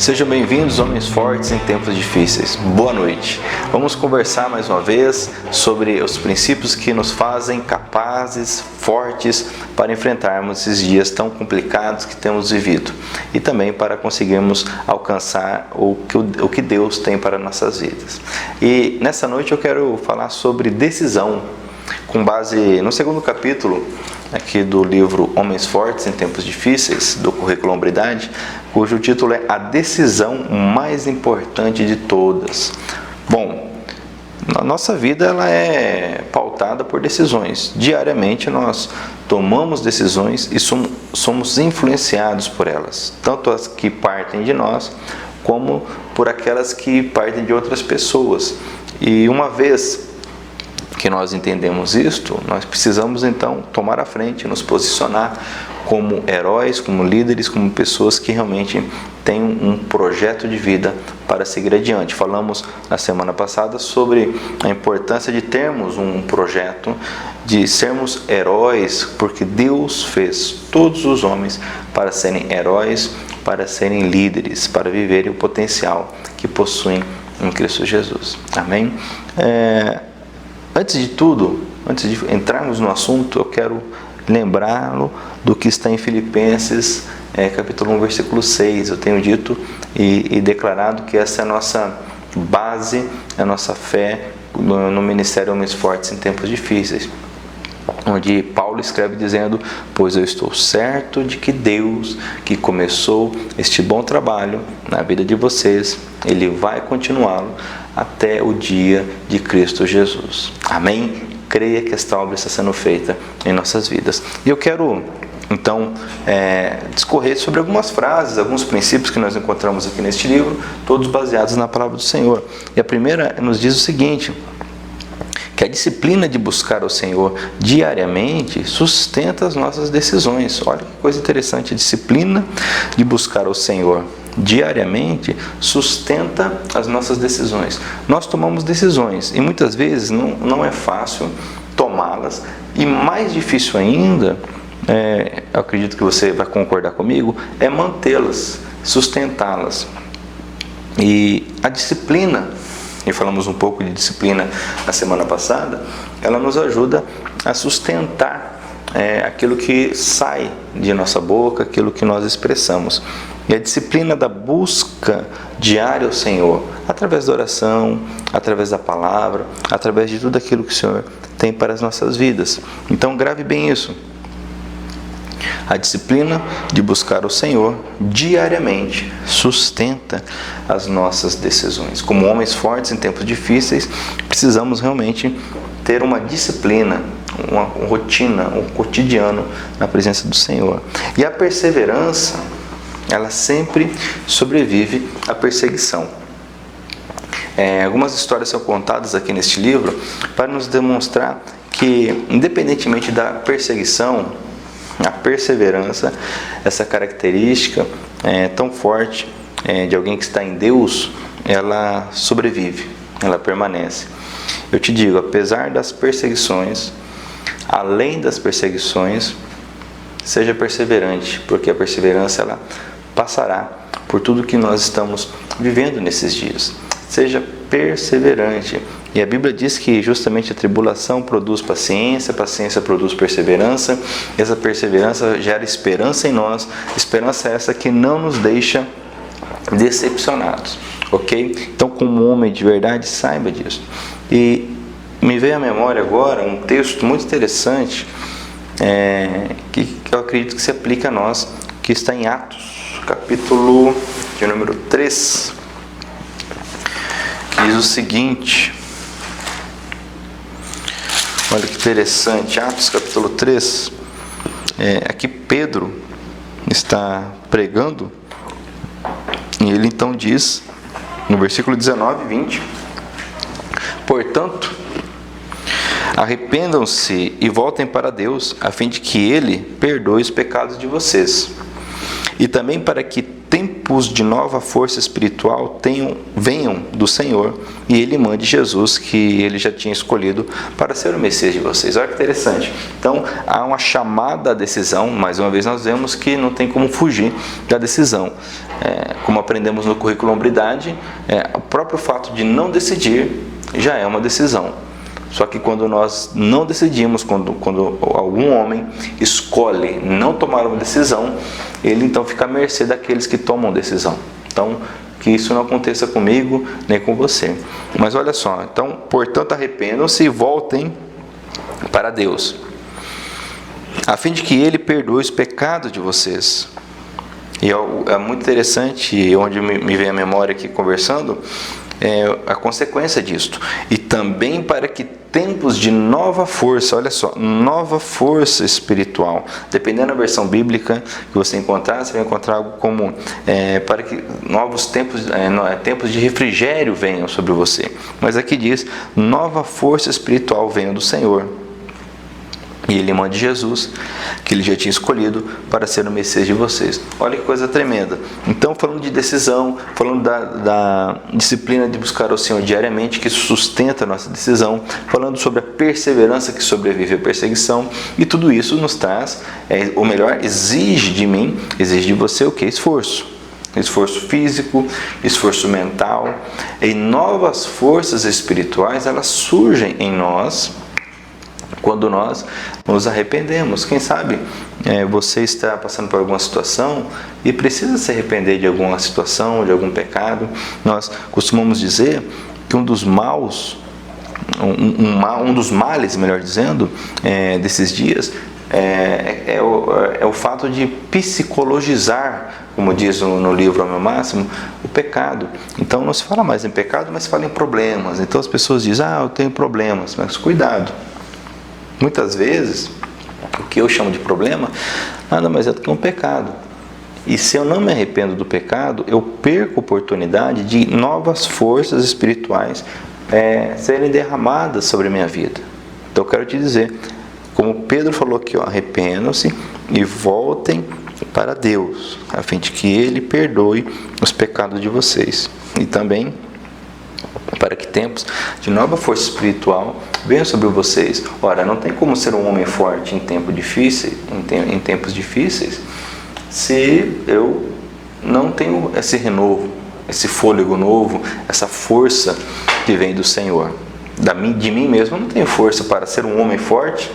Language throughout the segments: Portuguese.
Sejam bem-vindos, homens fortes em tempos difíceis. Boa noite. Vamos conversar mais uma vez sobre os princípios que nos fazem capazes, fortes para enfrentarmos esses dias tão complicados que temos vivido e também para conseguirmos alcançar o que Deus tem para nossas vidas. E nessa noite eu quero falar sobre decisão, com base no segundo capítulo aqui do livro Homens Fortes em Tempos Difíceis, do Currículo Hombridade, cujo título é A Decisão Mais Importante de Todas. Bom, a nossa vida ela é pautada por decisões. Diariamente nós tomamos decisões e somos influenciados por elas, tanto as que partem de nós, como por aquelas que partem de outras pessoas. E uma vez que nós entendemos isto, nós precisamos então tomar a frente, nos posicionar como heróis, como líderes, como pessoas que realmente têm um projeto de vida para seguir adiante. Falamos na semana passada sobre a importância de termos um projeto, de sermos heróis, porque Deus fez todos os homens para serem heróis, para serem líderes, para viverem o potencial que possuem em Cristo Jesus. Amém? Antes de tudo, antes de entrarmos no assunto, eu quero lembrá-lo do que está em Filipenses, capítulo 1, versículo 6. Eu tenho dito e declarado que essa é a nossa base, a nossa fé no Ministério Homens Fortes em Tempos Difíceis, onde Paulo escreve dizendo: pois eu estou certo de que Deus, que começou este bom trabalho na vida de vocês, Ele vai continuá-lo até o dia de Cristo Jesus. Amém? Creia que esta obra está sendo feita em nossas vidas. E eu quero, então, discorrer sobre algumas frases, alguns princípios que nós encontramos aqui neste livro, todos baseados na palavra do Senhor. E a primeira nos diz o seguinte: que a disciplina de buscar o Senhor diariamente sustenta as nossas decisões. Olha que coisa interessante, a disciplina de buscar o Senhor diariamente sustenta as nossas decisões. Nós tomamos decisões e muitas vezes não é fácil tomá-las, e mais difícil ainda, eu acredito que você vai concordar comigo, é mantê-las, sustentá-las. E a disciplina, e falamos um pouco de disciplina na semana passada, ela nos ajuda a sustentar aquilo que sai de nossa boca, aquilo que nós expressamos. E a disciplina da busca diária ao Senhor, através da oração, através da palavra, através de tudo aquilo que o Senhor tem para as nossas vidas. Então grave bem isso. A disciplina de buscar o Senhor diariamente sustenta as nossas decisões. Como homens fortes em tempos difíceis, precisamos realmente ter uma disciplina, uma rotina, um cotidiano na presença do Senhor. E a perseverança, ela sempre sobrevive à perseguição. Algumas histórias são contadas aqui neste livro para nos demonstrar que, independentemente da perseguição, a perseverança, essa característica tão forte de alguém que está em Deus, ela sobrevive, ela permanece. Eu te digo, apesar das perseguições, além das perseguições, seja perseverante, porque a perseverança ela passará por tudo que nós estamos vivendo nesses dias. Seja perseverante. E a Bíblia diz que justamente a tribulação produz paciência, paciência produz perseverança, e essa perseverança gera esperança em nós, esperança essa que não nos deixa decepcionados, ok? Então, como homem de verdade, saiba disso. E me veio à memória agora um texto muito interessante, que eu acredito que se aplica a nós, que está em Atos, capítulo de número 3, que diz o seguinte. Olha que interessante, Atos capítulo 3, aqui Pedro está pregando, e ele então diz, no versículo 19 e 20, portanto, arrependam-se e voltem para Deus, a fim de que Ele perdoe os pecados de vocês, e também para que tempo tempos de nova força espiritual venham do Senhor e Ele mande Jesus, que Ele já tinha escolhido para ser o Messias de vocês. Olha que interessante. Então, há uma chamada à decisão. Mais uma vez nós vemos que não tem como fugir da decisão. Como aprendemos no currículo Hombridade, o próprio fato de não decidir já é uma decisão. Só que quando nós não decidimos, quando algum homem escolhe não tomar uma decisão, ele então fica à mercê daqueles que tomam decisão. Então, que isso não aconteça comigo nem com você. Mas olha só, então, portanto, arrependam-se e voltem para Deus, a fim de que Ele perdoe os pecados de vocês. E é muito interessante, onde me vem a memória aqui conversando, a consequência disto. E também para que tempos de nova força, olha só, nova força espiritual, dependendo da versão bíblica que você encontrar, você vai encontrar algo como para que novos tempos, tempos de refrigério venham sobre você. Mas aqui diz, nova força espiritual venha do Senhor. E Ele manda Jesus, que Ele já tinha escolhido para ser o Messias de vocês. Olha que coisa tremenda. Então, falando de decisão, falando da disciplina de buscar o Senhor diariamente, que sustenta a nossa decisão, falando sobre a perseverança que sobrevive à perseguição, e tudo isso nos traz, ou melhor, exige de mim, exige de você o que? Esforço. Esforço físico, esforço mental, e novas forças espirituais, elas surgem em nós quando nós nos arrependemos. Quem sabe você está passando por alguma situação e precisa se arrepender de alguma situação, de algum pecado. Nós costumamos dizer que um dos males, melhor dizendo, desses dias é o fato de psicologizar, como diz no livro Ao Meu Máximo, o pecado. Então não se fala mais em pecado, mas se fala em problemas. Então as pessoas dizem, eu tenho problemas, mas cuidado. Muitas vezes, o que eu chamo de problema, nada mais é do que um pecado. E se eu não me arrependo do pecado, eu perco a oportunidade de novas forças espirituais serem derramadas sobre a minha vida. Então eu quero te dizer, como Pedro falou aqui, arrependam-se e voltem para Deus, a fim de que Ele perdoe os pecados de vocês. E também para que tempos de nova força espiritual venham sobre vocês. Ora, não tem como ser um homem forte em tempos difíceis, se eu não tenho esse renovo, esse fôlego novo, essa força que vem do Senhor. De mim mesmo eu não tenho força para ser um homem forte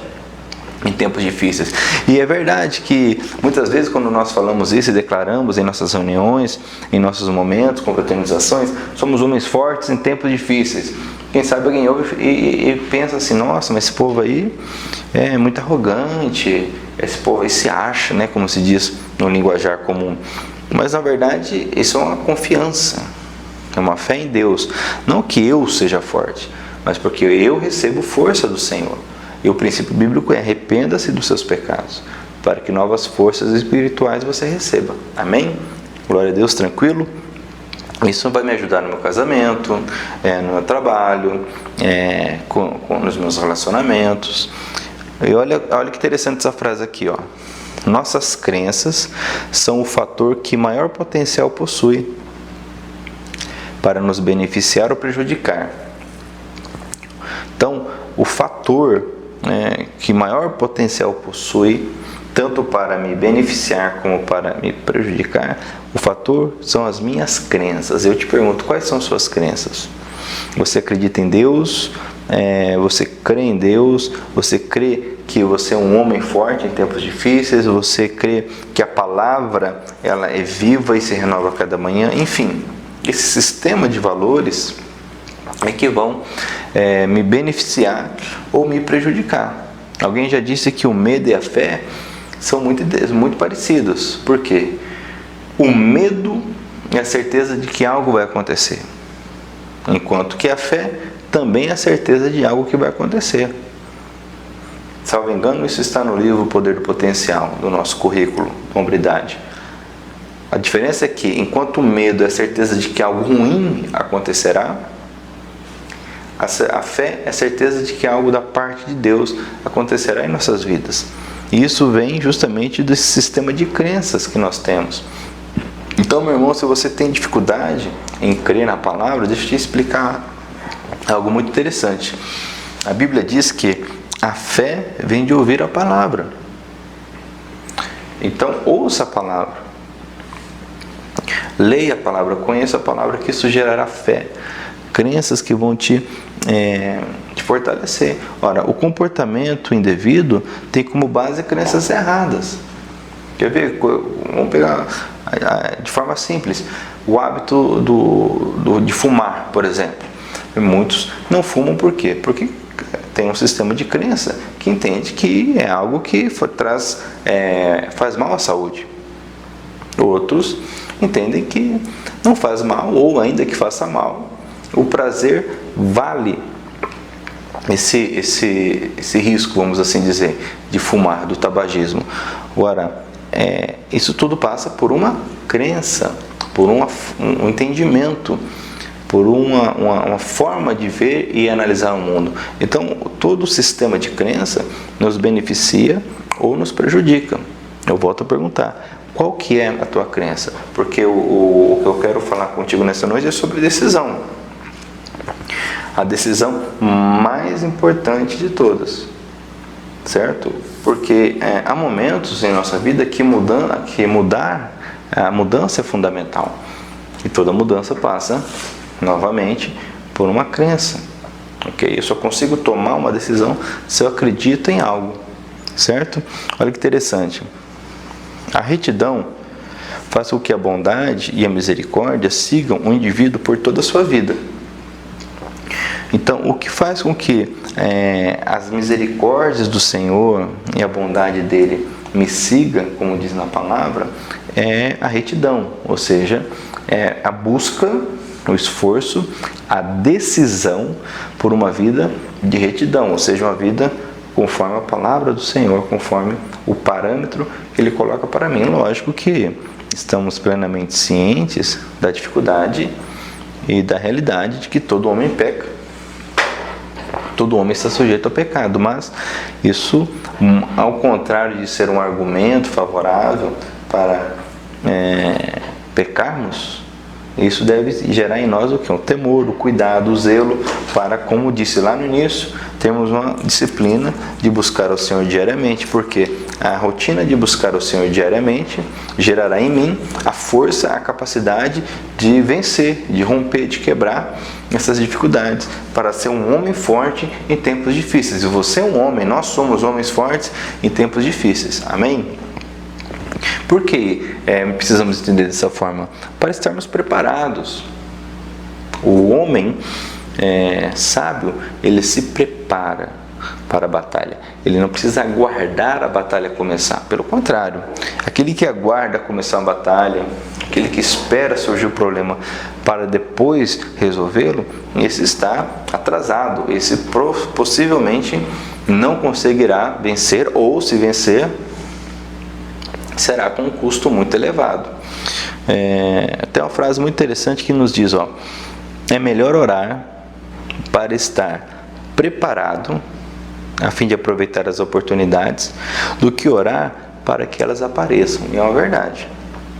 em tempos difíceis. E é verdade que muitas vezes quando nós falamos isso e declaramos em nossas reuniões, em nossos momentos, confraternizações, somos homens fortes em tempos difíceis. Quem sabe alguém ouve e pensa assim, nossa, mas esse povo aí é muito arrogante, esse povo aí se acha, como se diz no linguajar comum. Mas na verdade isso é uma confiança, é uma fé em Deus. Não que eu seja forte, mas porque eu recebo força do Senhor. E o princípio bíblico é arrependa-se dos seus pecados, para que novas forças espirituais você receba. Amém? Glória a Deus, tranquilo? Isso vai me ajudar no meu casamento, no meu trabalho, nos meus relacionamentos. E olha que interessante essa frase aqui, ó. Nossas crenças são o fator que maior potencial possui para nos beneficiar ou prejudicar. Então, o fator que maior potencial possui, tanto para me beneficiar como para me prejudicar, o fator são as minhas crenças. Eu te pergunto, quais são suas crenças? Você acredita em Deus? Você crê em Deus? Você crê que você é um homem forte em tempos difíceis? Você crê que a palavra ela é viva e se renova a cada manhã? Enfim, esse sistema de valores é que vão me beneficiar ou me prejudicar. Alguém já disse que o medo e a fé são muito parecidos. Por quê? O medo é a certeza de que algo vai acontecer, enquanto que a fé também é a certeza de algo que vai acontecer. Salvo engano, isso está no livro O Poder do Potencial, do nosso currículo, Hombridade. A diferença é que, enquanto o medo é a certeza de que algo ruim acontecerá, a fé é a certeza de que algo da parte de Deus acontecerá em nossas vidas. E isso vem justamente desse sistema de crenças que nós temos. Então, meu irmão, se você tem dificuldade em crer na palavra, deixa eu te explicar algo muito interessante. A Bíblia diz que a fé vem de ouvir a palavra. Então, ouça a palavra. Leia a palavra, conheça a palavra, que isso gerará fé. Crenças que vão te fortalecer. Ora, o comportamento indevido tem como base crenças erradas. Quer ver? Vamos pegar de forma simples o hábito de fumar, por exemplo. Muitos não fumam por quê? Porque tem um sistema de crença que entende que é algo que faz mal à saúde. Outros entendem que não faz mal, ou ainda que faça mal, o prazer vale esse risco, vamos assim dizer, de fumar, do tabagismo. Agora, isso tudo passa por uma crença, por um entendimento, por uma forma de ver e analisar o mundo. Então, todo o sistema de crença nos beneficia ou nos prejudica. Eu volto a perguntar, qual que é a tua crença? Porque o que eu quero falar contigo nessa noite é sobre decisão. A decisão mais importante de todas, certo? Porque há momentos em nossa vida que a mudança é fundamental. E toda mudança passa, novamente, por uma crença. Ok? Eu só consigo tomar uma decisão se eu acredito em algo, certo? Olha que interessante. A retidão faz com que a bondade e a misericórdia sigam o indivíduo por toda a sua vida. Então, o que faz com que as misericórdias do Senhor e a bondade dele me sigam, como diz na palavra, é a retidão, ou seja, é a busca, o esforço, a decisão por uma vida de retidão, ou seja, uma vida conforme a palavra do Senhor, conforme o parâmetro que Ele coloca para mim. Lógico que estamos plenamente cientes da dificuldade e da realidade de que todo homem peca. Todo homem está sujeito ao pecado, mas isso, ao contrário de ser um argumento favorável para pecarmos, isso deve gerar em nós o que? O temor, o cuidado, o zelo para, como disse lá no início, termos uma disciplina de buscar ao Senhor diariamente, porque a rotina de buscar ao Senhor diariamente gerará em mim a força, a capacidade de vencer, de romper, de quebrar essas dificuldades, para ser um homem forte em tempos difíceis. E você é um homem, nós somos homens fortes em tempos difíceis. Amém? Por que precisamos entender dessa forma? Para estarmos preparados. O homem sábio, ele se prepara para a batalha. Ele não precisa aguardar a batalha começar. Pelo contrário, aquele que aguarda começar a batalha, aquele que espera surgir o problema para depois resolvê-lo, esse está atrasado. Esse possivelmente não conseguirá vencer, ou se vencer, será com um custo muito elevado. Tem uma frase muito interessante que nos diz, é melhor orar para estar preparado, a fim de aproveitar as oportunidades, do que orar para que elas apareçam. E é uma verdade.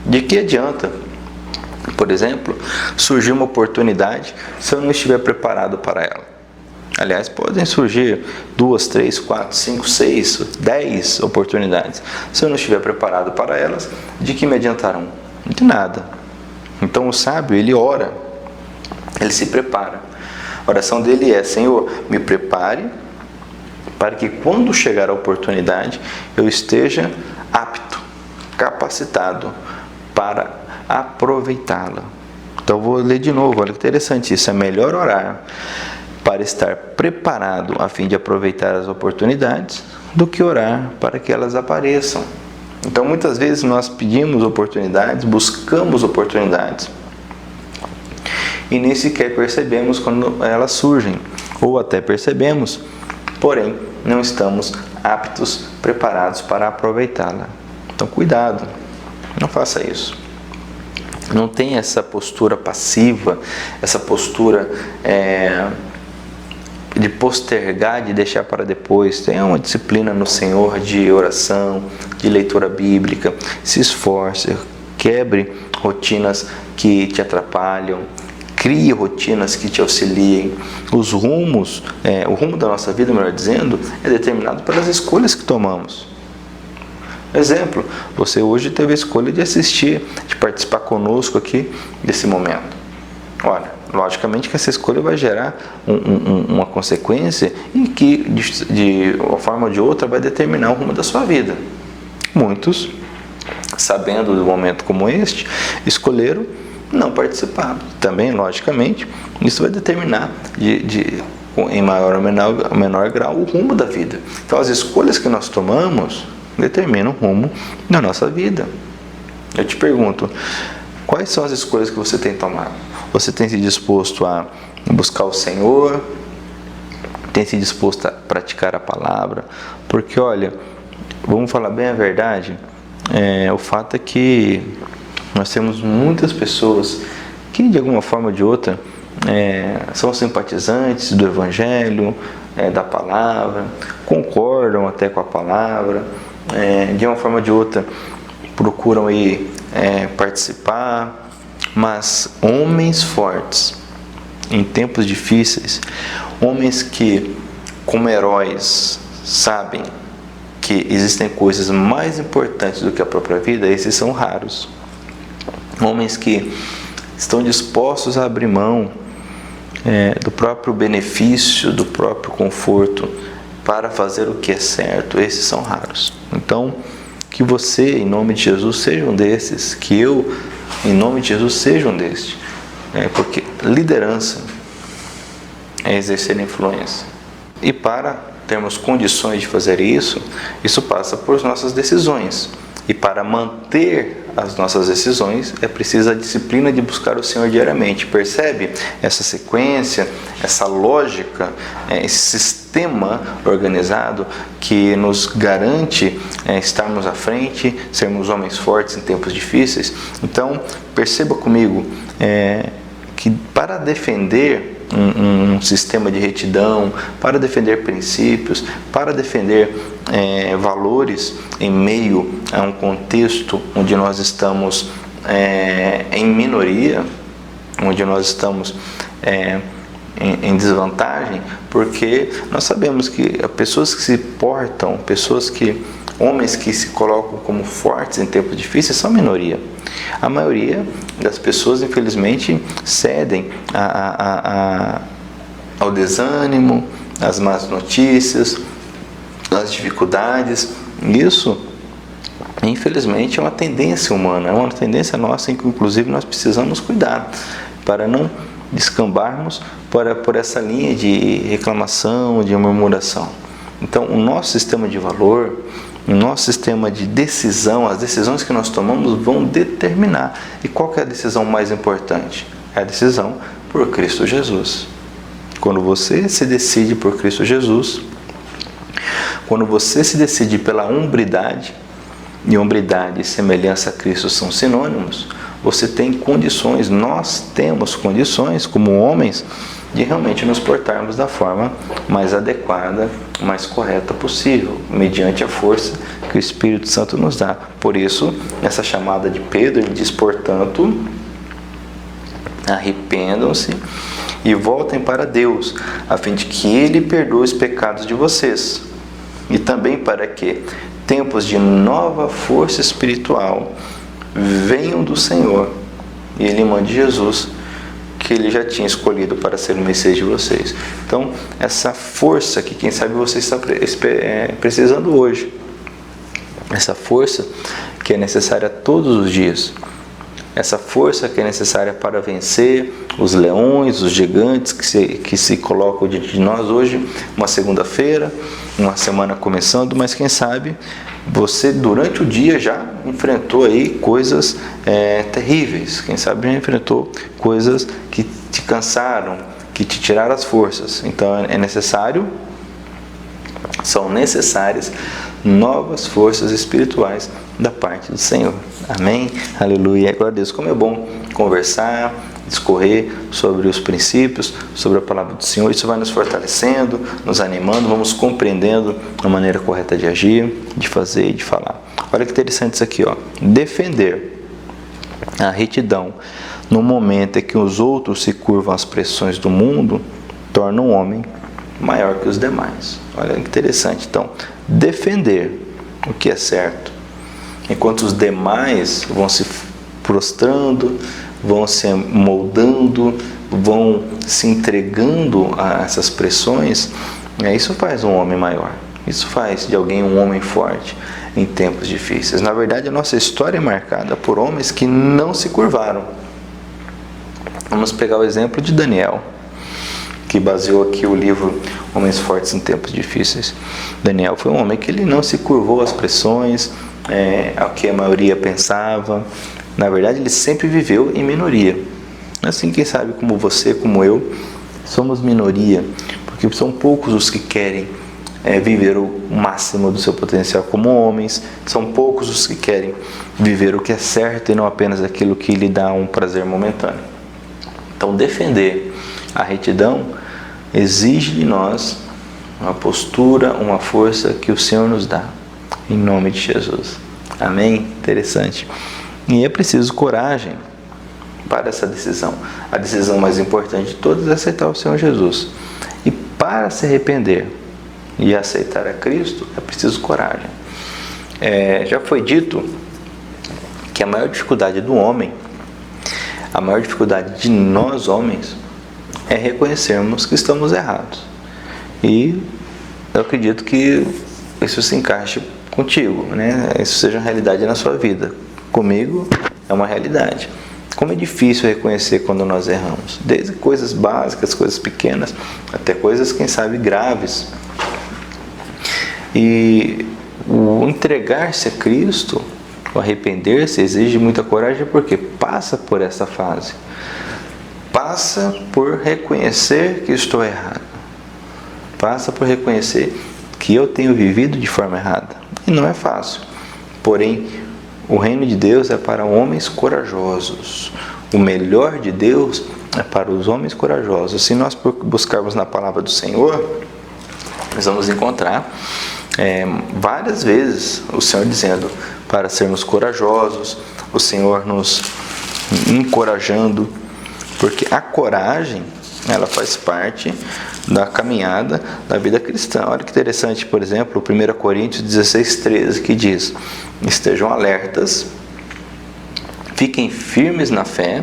De que adianta, por exemplo, surgir uma oportunidade se eu não estiver preparado para ela? Aliás, podem surgir 2, 3, 4, 5, 6, 10 oportunidades. Se eu não estiver preparado para elas, de que me adiantarão? De nada. Então o sábio, ele ora, ele se prepara. A oração dele é: Senhor, me prepare para que quando chegar a oportunidade eu esteja apto, capacitado para aproveitá-la. Então eu vou ler de novo, olha que interessante isso. É melhor orar para estar preparado a fim de aproveitar as oportunidades do que orar para que elas apareçam. Então muitas vezes nós pedimos oportunidades, buscamos oportunidades e nem sequer percebemos quando elas surgem, ou até percebemos, porém não estamos aptos, preparados para aproveitá-la. Então cuidado, não faça isso. Não tenha essa postura passiva, essa postura de postergar, de deixar para depois. Tenha uma disciplina no Senhor de oração, de leitura bíblica. Se esforce, quebre rotinas que te atrapalham, crie rotinas que te auxiliem. Os rumos, o rumo da nossa vida, melhor dizendo, é determinado pelas escolhas que tomamos. Exemplo, você hoje teve a escolha de assistir, de participar conosco aqui desse momento. Olha, logicamente que essa escolha vai gerar uma consequência e que, de uma forma ou de outra, vai determinar o rumo da sua vida. Muitos, sabendo do momento como este, escolheram não participar. Também, logicamente, isso vai determinar em maior ou menor grau o rumo da vida. Então, as escolhas que nós tomamos determinam o rumo da nossa vida. Eu te pergunto, quais são as escolhas que você tem tomado? Você tem se disposto a buscar o Senhor? Tem se disposto a praticar a palavra? Porque, olha, vamos falar bem a verdade, o fato é que nós temos muitas pessoas que, de alguma forma ou de outra, são simpatizantes do Evangelho, da palavra, concordam até com a palavra, de uma forma ou de outra procuram aí, participar, mas homens fortes em tempos difíceis, homens que, como heróis, sabem que existem coisas mais importantes do que a própria vida, esses são raros. Homens que estão dispostos a abrir mão do próprio benefício, do próprio conforto, para fazer o que é certo, esses são raros. Então, que você, em nome de Jesus, seja um desses, que eu, em nome de Jesus, seja um destes. Porque liderança é exercer influência. E para termos condições de fazer isso, isso passa por nossas decisões. E para manter as nossas decisões, é preciso a disciplina de buscar o Senhor diariamente. Percebe essa sequência, essa lógica, esse sistema organizado que nos garante estarmos à frente, sermos homens fortes em tempos difíceis? Então, perceba comigo que para defender um sistema de retidão, para defender princípios, para defender valores em meio a um contexto onde nós estamos em minoria, onde nós estamos em desvantagem, porque nós sabemos que pessoas que se portam, homens que se colocam como fortes em tempos difíceis são minoria. A maioria das pessoas, infelizmente, cedem ao desânimo, às más notícias, às dificuldades. Isso, infelizmente, é uma tendência humana, é uma tendência nossa em que, inclusive, nós precisamos cuidar para não descambarmos por essa linha de reclamação, de murmuração. Então, o nosso sistema de valor, o nosso sistema de decisão, as decisões que nós tomamos vão determinar. E qual que é a decisão mais importante? É a decisão por Cristo Jesus. Quando você se decide por Cristo Jesus, quando você se decide pela hombridade, e hombridade e semelhança a Cristo são sinônimos, você tem condições, nós temos condições como homens de realmente nos portarmos da forma mais adequada, mais correta possível, mediante a força que o Espírito Santo nos dá. Por isso, essa chamada de Pedro, ele diz, portanto, arrependam-se e voltem para Deus, a fim de que Ele perdoe os pecados de vocês, e também para que tempos de nova força espiritual venham do Senhor, e Ele mande Jesus, que Ele já tinha escolhido para ser o Messias de vocês. Então, essa força que quem sabe você está precisando hoje, essa força que é necessária todos os dias, essa força que é necessária para vencer os leões, os gigantes que se colocam diante de nós hoje, uma segunda-feira, uma semana começando, mas quem sabe você durante o dia já enfrentou aí coisas terríveis, quem sabe já enfrentou coisas que te cansaram, que te tiraram as forças. Então são necessárias novas forças espirituais da parte do Senhor. Amém? Aleluia. Glória a Deus. Como é bom conversar, discorrer sobre os princípios, sobre a palavra do Senhor. Isso vai nos fortalecendo, nos animando, vamos compreendendo a maneira correta de agir, de fazer e de falar. Olha que interessante isso aqui, ó. Defender A retidão, no momento em que os outros se curvam às pressões do mundo, torna um homem maior que os demais. Olha que interessante. Então, defender o que é certo, enquanto os demais vão se prostrando, vão se moldando, vão se entregando a essas pressões, isso faz um homem maior. Isso faz de alguém um homem forte em tempos difíceis. Na verdade, a nossa história é marcada por homens que não se curvaram. Vamos pegar o exemplo de Daniel, que baseou aqui o livro Homens Fortes em Tempos Difíceis. Daniel foi um homem que ele não se curvou às pressões, ao que a maioria pensava. Na verdade, ele sempre viveu em minoria. Assim, quem sabe, como você, como eu, somos minoria, porque são poucos os que querem viver o máximo do seu potencial como homens, são poucos os que querem viver o que é certo e não apenas aquilo que lhe dá um prazer momentâneo. Então, defender a retidão exige de nós uma postura, uma força que o Senhor nos dá, em nome de Jesus. Amém? Interessante. E é preciso coragem para essa decisão. A decisão mais importante de todas é aceitar o Senhor Jesus. E para se arrepender e aceitar a Cristo, é preciso coragem. Já foi dito que a maior dificuldade do homem, a maior dificuldade de nós homens, é reconhecermos que estamos errados. E eu acredito que isso se encaixe contigo, né? Isso seja uma realidade na sua vida. Comigo é uma realidade. Como é difícil reconhecer quando nós erramos, desde coisas básicas, coisas pequenas, até coisas, quem sabe, graves. E o entregar-se a Cristo, o arrepender-se, exige muita coragem, porque passa por essa fase. Passa por reconhecer que estou errado. Passa por reconhecer que eu tenho vivido de forma errada. E não é fácil. Porém, o reino de Deus é para homens corajosos. O melhor de Deus é para os homens corajosos. Se nós buscarmos na palavra do Senhor, nós vamos encontrar várias vezes o Senhor dizendo para sermos corajosos, o Senhor nos encorajando, porque a coragem, ela faz parte da caminhada da vida cristã. Olha que interessante, por exemplo, 1 Coríntios 16:13, que diz: estejam alertas, fiquem firmes na fé,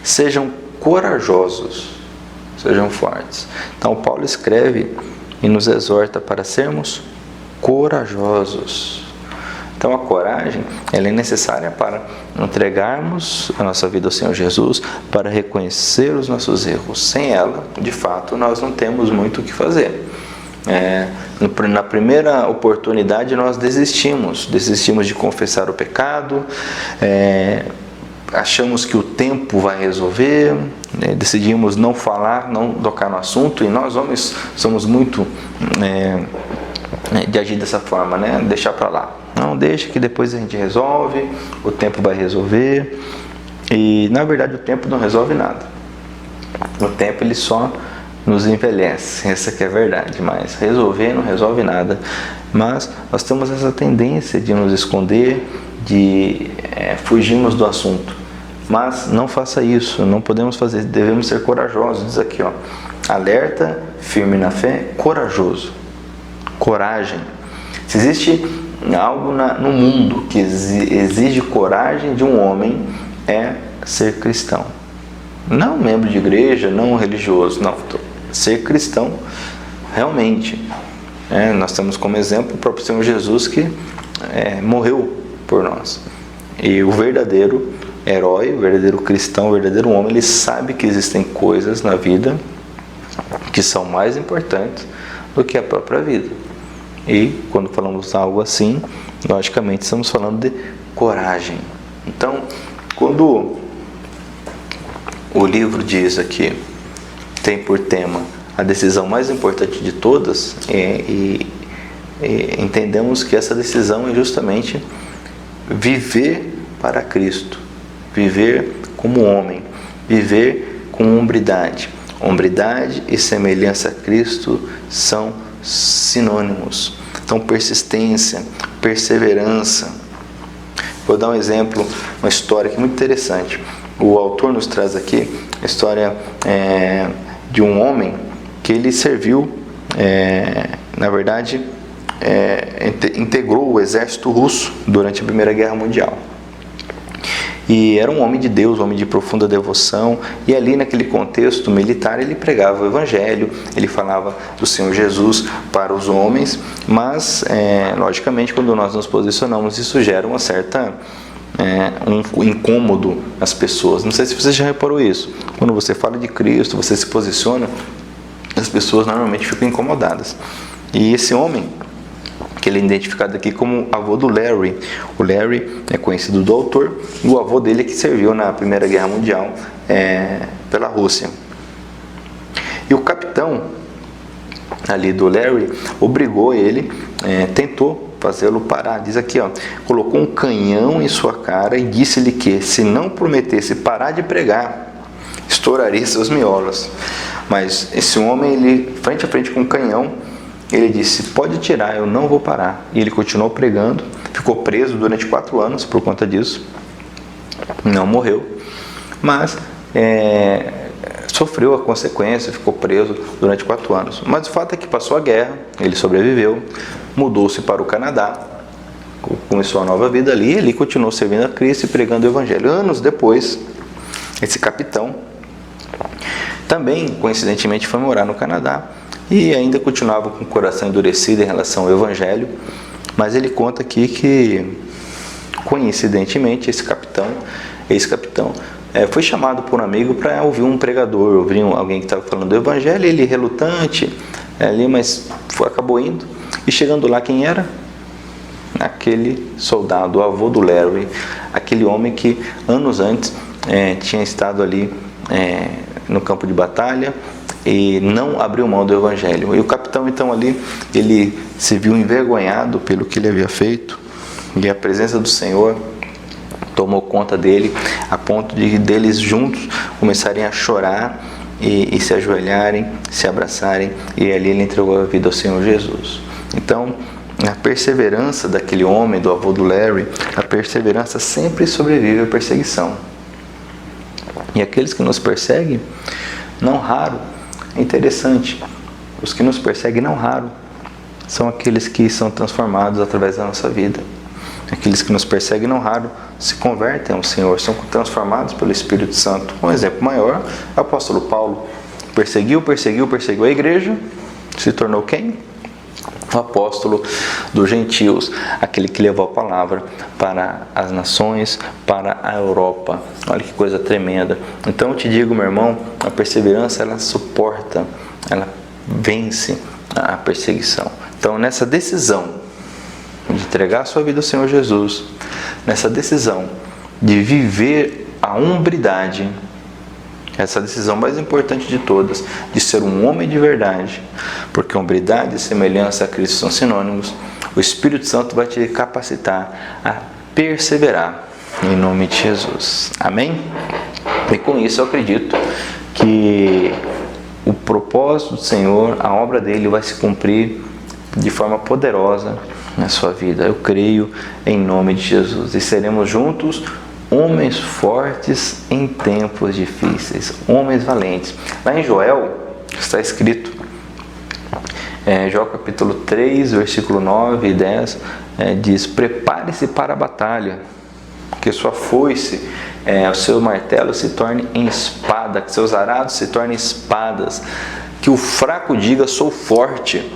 sejam corajosos, sejam fortes. Então Paulo escreve e nos exorta para sermos corajosos. Então a coragem, ela é necessária para entregarmos a nossa vida ao Senhor Jesus, para reconhecer os nossos erros. Sem ela, de fato, nós não temos muito o que fazer. Na primeira oportunidade nós desistimos de confessar o pecado, achamos que o tempo vai resolver, decidimos não falar, não tocar no assunto, e nós homens somos muito de agir dessa forma, né? Deixar para lá. Não, deixa que depois a gente resolve, o tempo vai resolver. E na verdade o tempo não resolve nada. O tempo ele só nos envelhece, essa que é a verdade, mas resolver não resolve nada. Mas nós temos essa tendência de nos esconder, de fugirmos do assunto. Mas não faça isso, não podemos fazer, devemos ser corajosos. Diz aqui, alerta, firme na fé, corajoso. Coragem. Se existe algo no mundo que exige coragem de um homem, é ser cristão. Não membro de igreja, não religioso, não. Ser cristão realmente. Nós temos como exemplo o próprio Senhor Jesus, que morreu por nós. E o verdadeiro herói, o verdadeiro cristão, o verdadeiro homem, ele sabe que existem coisas na vida que são mais importantes do que a própria vida. E quando falamos algo assim, logicamente estamos falando de coragem. Então, quando o livro diz aqui, tem por tema a decisão mais importante de todas, entendemos que essa decisão é justamente viver para Cristo, viver como homem, viver com hombridade. Hombridade e semelhança a Cristo são sinônimos. Então, persistência, perseverança, Vou dar um exemplo, uma história aqui muito interessante. O autor nos traz aqui a história de um homem que ele serviu, na verdade, integrou o exército russo durante a Primeira Guerra Mundial. E era um homem de Deus, um homem de profunda devoção, e ali naquele contexto militar ele pregava o Evangelho, ele falava do Senhor Jesus para os homens, mas logicamente quando nós nos posicionamos isso gera uma certa um incômodo às pessoas. Não sei se você já reparou isso, quando você fala de Cristo, você se posiciona, as pessoas normalmente ficam incomodadas. E esse homem, que ele é identificado aqui como avô do Larry. O Larry é conhecido do autor, e o avô dele é que serviu na Primeira Guerra Mundial pela Rússia. E o capitão ali do Larry obrigou ele, tentou fazê-lo parar. Diz aqui, colocou um canhão em sua cara e disse-lhe que, se não prometesse parar de pregar, estouraria seus miolos. Mas esse homem, ele, frente a frente com um canhão, ele disse, pode tirar, eu não vou parar. E ele continuou pregando, ficou preso durante 4 anos por conta disso, não morreu, mas sofreu a consequência, ficou preso durante 4 anos. Mas o fato é que passou a guerra, ele sobreviveu, mudou-se para o Canadá, começou a nova vida ali, ele continuou servindo a Cristo e pregando o Evangelho. Anos depois, esse capitão também, coincidentemente, foi morar no Canadá, e ainda continuava com o coração endurecido em relação ao Evangelho, mas ele conta aqui que, coincidentemente, esse ex-capitão, foi chamado por um amigo para ouvir um pregador, ouvir alguém que estava falando do Evangelho, ele relutante ali, mas acabou indo, e chegando lá, quem era? Aquele soldado, o avô do Larry, aquele homem que anos antes tinha estado ali no campo de batalha, e não abriu mão do Evangelho. E o capitão, então, ali, ele se viu envergonhado pelo que ele havia feito, e a presença do Senhor tomou conta dele, a ponto de deles juntos começarem a chorar e se ajoelharem, se abraçarem, e ali ele entregou a vida ao Senhor Jesus. Então, a perseverança daquele homem, do avô do Larry, a perseverança sempre sobrevive à perseguição. E aqueles que nos perseguem, não raro, é interessante, os que nos perseguem não raro são aqueles que são transformados através da nossa vida. Aqueles que nos perseguem não raro se convertem ao Senhor, são transformados pelo Espírito Santo. Um exemplo maior, o apóstolo Paulo perseguiu a igreja, se tornou quem? O apóstolo dos gentios, aquele que levou a palavra para as nações, para a Europa. Olha que coisa tremenda. Então eu te digo, meu irmão, a perseverança, ela suporta, ela vence a perseguição. Então nessa decisão de entregar a sua vida ao Senhor Jesus, nessa decisão de viver a hombridade, essa decisão mais importante de todas, de ser um homem de verdade, porque hombridade e semelhança a Cristo são sinônimos, o Espírito Santo vai te capacitar a perseverar em nome de Jesus. Amém? E com isso eu acredito que o propósito do Senhor, a obra dele vai se cumprir de forma poderosa na sua vida. Eu creio em nome de Jesus. E seremos juntos homens fortes em tempos difíceis, homens valentes. Lá em Joel está escrito, Joel capítulo 3, versículo 9 e 10, diz: prepare-se para a batalha, que sua foice, o seu martelo se torne em espada, que seus arados se tornem espadas, que o fraco diga, sou forte.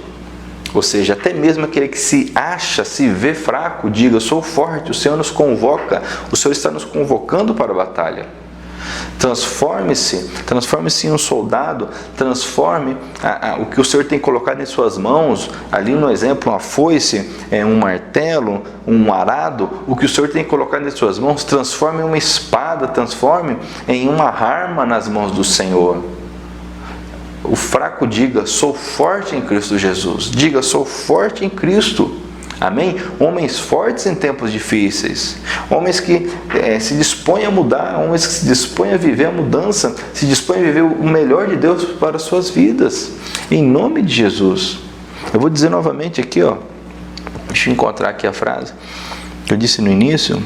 Ou seja, até mesmo aquele que se acha, se vê fraco, diga, sou forte, o Senhor nos convoca, o Senhor está nos convocando para a batalha. Transforme-se em um soldado, transforme o que o Senhor tem colocado em suas mãos, ali no exemplo, uma foice, um martelo, um arado, o que o Senhor tem colocado em suas mãos, transforme em uma espada, transforme em uma arma nas mãos do Senhor. O fraco diga, sou forte em Cristo Jesus. Diga, sou forte em Cristo. Amém? Homens fortes em tempos difíceis. Homens que se dispõem a mudar. Homens que se dispõem a viver a mudança. Se dispõem a viver o melhor de Deus para as suas vidas. Em nome de Jesus. Eu vou dizer novamente aqui, deixa eu encontrar aqui a frase que eu disse no início.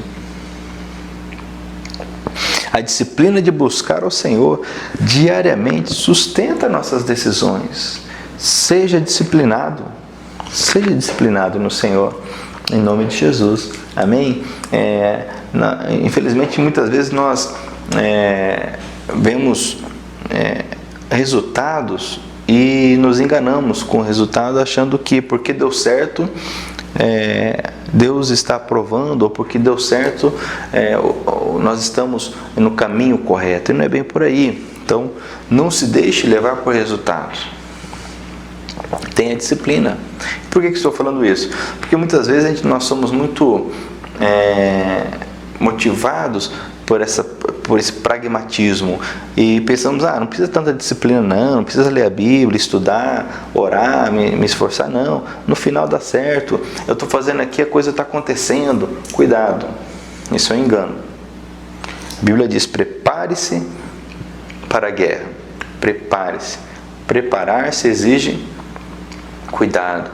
A disciplina de buscar ao Senhor diariamente sustenta nossas decisões. Seja disciplinado no Senhor, em nome de Jesus, amém? Infelizmente, muitas vezes nós vemos resultados e nos enganamos com o resultado, achando que porque deu certo, Deus está aprovando, ou porque deu certo, nós estamos no caminho correto, e não é bem por aí. Então, não se deixe levar por resultados. Tenha disciplina. Por que estou falando isso? Porque muitas vezes nós somos muito motivados por esse pragmatismo e pensamos, não precisa tanta disciplina não precisa ler a Bíblia, estudar, orar, me esforçar, não, no final dá certo, eu estou fazendo aqui, a coisa está acontecendo. Cuidado, isso é um engano. A Bíblia diz, prepare-se para a guerra, prepare-se. Preparar-se exige cuidado,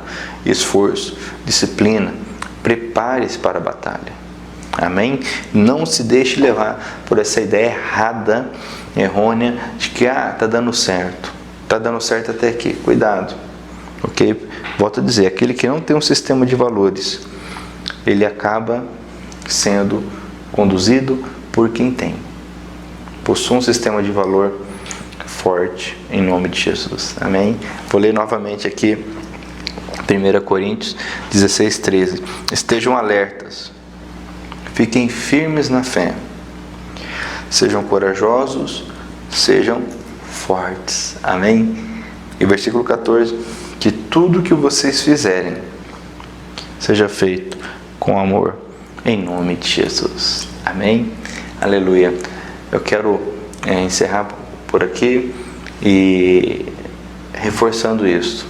esforço, disciplina. Prepare-se para a batalha. Amém? Não se deixe levar por essa ideia errada, errônea, de que está dando certo. Está dando certo até aqui. Cuidado. Ok? Volto a dizer, aquele que não tem um sistema de valores, ele acaba sendo conduzido por quem tem. Possui um sistema de valor forte, em nome de Jesus. Amém? Vou ler novamente aqui 1 Coríntios 16:13. Estejam alertas. Fiquem firmes na fé. Sejam corajosos, sejam fortes. Amém? E versículo 14. Que tudo que vocês fizerem seja feito com amor, em nome de Jesus. Amém? Aleluia. Eu quero encerrar por aqui e reforçando isso.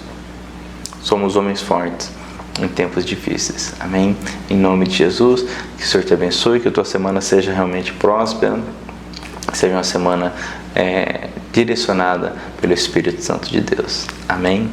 Somos homens fortes em tempos difíceis. Amém? Em nome de Jesus, que o Senhor te abençoe, que a tua semana seja realmente próspera, que seja uma semana direcionada pelo Espírito Santo de Deus. Amém?